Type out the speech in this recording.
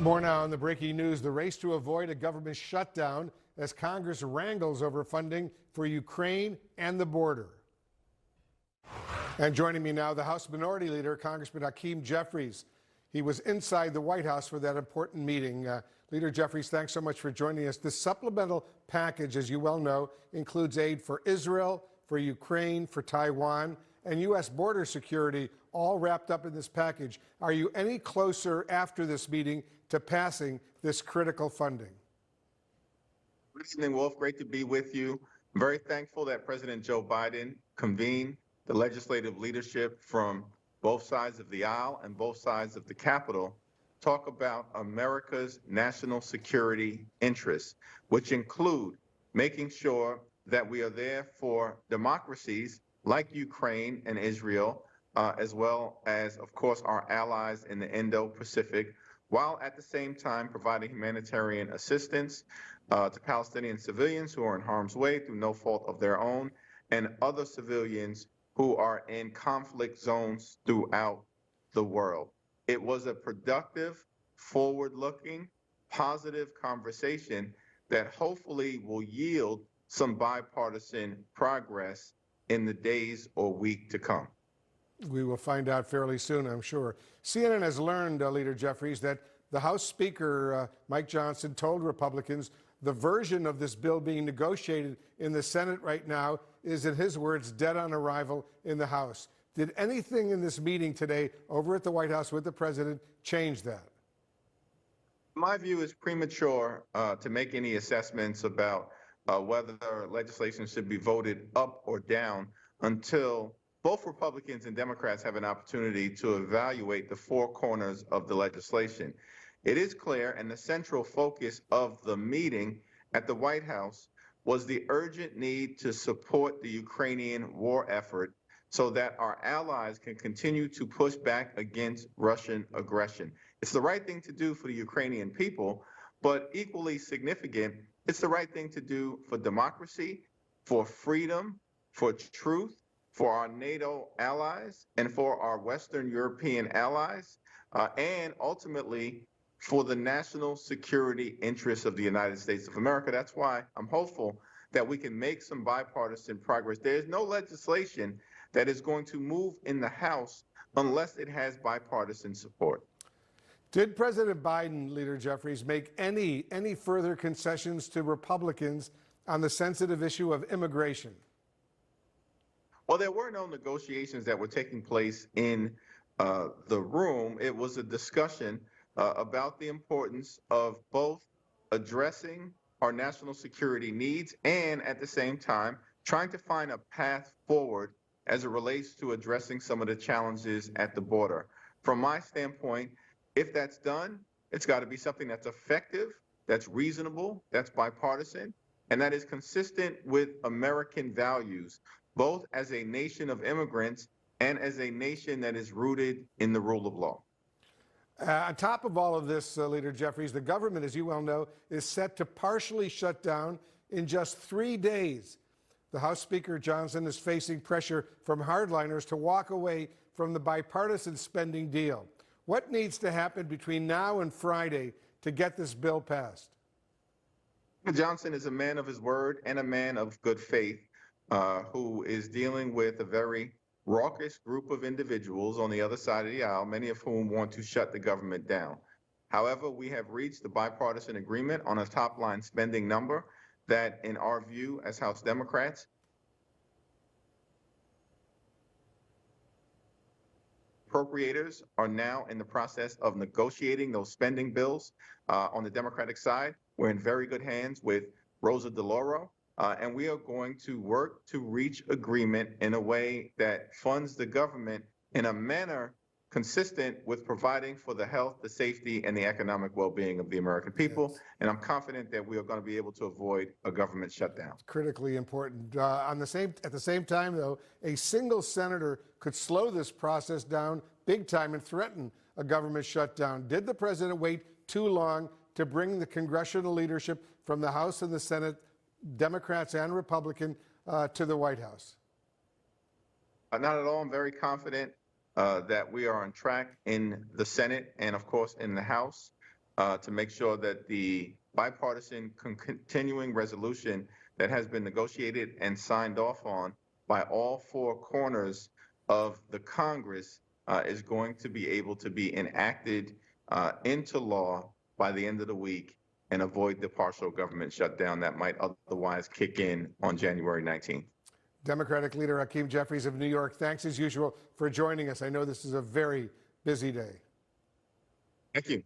More now on the breaking news, the race to avoid a government shutdown as Congress wrangles over funding for Ukraine and the border. And joining me now, the House Minority Leader, Congressman Hakeem Jeffries. He was inside the White House for that important meeting. Leader Jeffries, thanks so much for joining us. This supplemental package, as you well know, includes aid for Israel, for Ukraine, for Taiwan, and U.S. border security, all wrapped up in this package. Are you any closer after this meeting to passing this critical funding? Good evening, Wolf. Great to be with you. I'm very thankful that President Joe Biden convened the legislative leadership from both sides of the aisle and both sides of the Capitol talk about America's national security interests, which include making sure that we are there for democracies like Ukraine and Israel, as well as, of course, our allies in the Indo-Pacific, while at the same time providing humanitarian assistance to Palestinian civilians who are in harm's way through no fault of their own, and other civilians who are in conflict zones throughout the world. It was a productive, forward-looking, positive conversation that hopefully will yield some bipartisan progress in the days or week to come. We will find out fairly soon, I'm sure. CNN has learned, Leader Jeffries, that the House Speaker, Mike Johnson, told Republicans the version of this bill being negotiated in the Senate right now is, in his words, dead on arrival in the House. Did anything in this meeting today over at the White House with the president change that? My view is premature to make any assessments about whether legislation should be voted up or down until both Republicans and Democrats have an opportunity to evaluate the four corners of the legislation. It is clear, and the central focus of the meeting at the White House was the urgent need to support the Ukrainian war effort so that our allies can continue to push back against Russian aggression. It's the right thing to do for the Ukrainian people, but equally significant, it's the right thing to do for democracy, for freedom, for truth, for our NATO allies, and for our Western European allies, and ultimately for the national security interests of the United States of America. That's why I'm hopeful that we can make some bipartisan progress. There's no legislation that is going to move in the House unless it has bipartisan support. Did President Biden, Leader Jeffries, make any further concessions to Republicans on the sensitive issue of immigration? Well, there were no negotiations that were taking place in the room. It was a discussion about the importance of both addressing our national security needs and at the same time trying to find a path forward as it relates to addressing some of the challenges at the border. From my standpoint, if that's done, it's got to be something that's effective, that's reasonable, that's bipartisan, and that is consistent with American values, both as a nation of immigrants and as a nation that is rooted in the rule of law. On top of all of this, Leader Jeffries, the government, as you well know, is set to partially shut down in just 3 days. The House Speaker Johnson is facing pressure from hardliners to walk away from the bipartisan spending deal. What needs to happen between now and Friday to get this bill passed? Johnson is a man of his word and a man of good faith who is dealing with a very raucous group of individuals on the other side of the aisle, many of whom want to shut the government down. However, we have reached a bipartisan agreement on a top-line spending number that, in our view as House Democrats, appropriators are now in the process of negotiating those spending bills. On the Democratic side, we're in very good hands with Rosa DeLauro, and we are going to work to reach agreement in a way that funds the government in a manner consistent with providing for the health, the safety, and the economic well-being of the American people. Yes. And I'm confident that we are going to be able to avoid a government shutdown. It's critically important. At the same time, though, a single senator could slow this process down big time and threaten a government shutdown. Did the president wait too long to bring the congressional leadership from the House and the Senate, Democrats and Republican, to the White House? Not at all. I'm very confident that we are on track in the Senate and, of course, in the House. to make sure that the bipartisan continuing resolution that has been negotiated and signed off on by all four corners of the Congress is going to be able to be enacted into law by the end of the week and avoid the partial government shutdown that might otherwise kick in on January 19th. Democratic leader Hakeem Jeffries of New York, thanks as usual for joining us. I know this is a very busy day. Thank you.